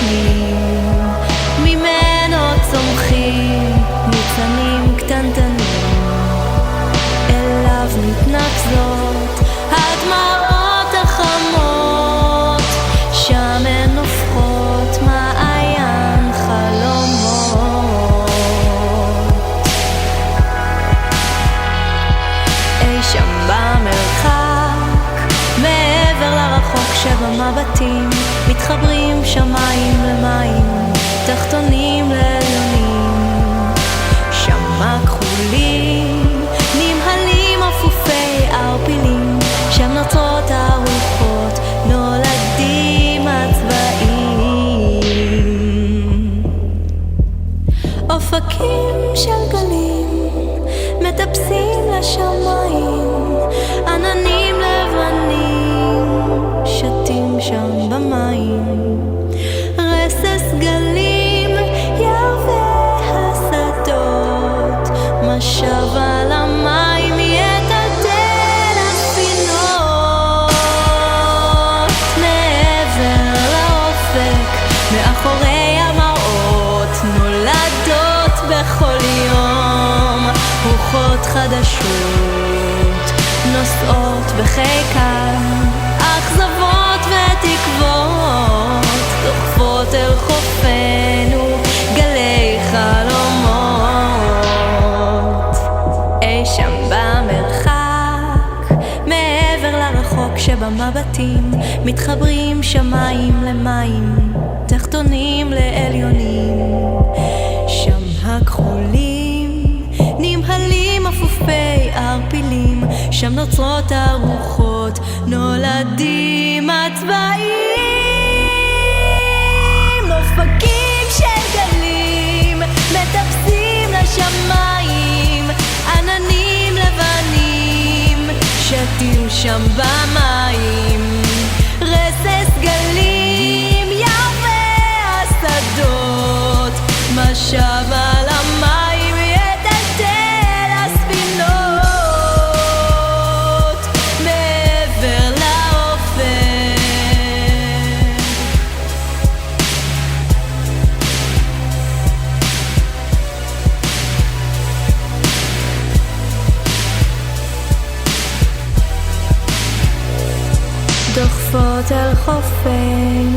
עליונים, ממנו צומחים ניצנים קטנטנים, אליו מתנקזות הדמעות החמות, שם הן הופכות מעיין חלומות. אי שם במרחק, מעבר לרחוק שבמבטים, מתחברים שמיים למים, תחתונים לעליונים, שמה כחולים, נמהלים אפופי ערפילים, שם נוצרות הרוחות, נולדים הצבעים. אופקים של גלים מטפסים לשמיים, עננים לבנים שתים שם במים, רסס גלים ירווה השדות, משב על המים יטלטל הספינות. מעבר לאופק, מאחורי המראות, נולדות בכל יום רוחות חדשות, נוסעות בחיקן אכזבות ותקוות, דוחפות אל חופנו גלי חלומות. אי שם במרחק, מעבר לרחוק שבמבטים, מתחברים שמיים למים, תחתונים לעליונים, שם הכחולים נמהלים אפופי ערפילים, שם נוצרות הרוחות, נולדים הצבעים. אופקים של גלים מטפסים לשמיים, עננים לבנים שתים שם במים, רסס גלים ירווה השדות, משב על המים יטלטל הספינות. מעבר לאופק, דוחפות אל חופנו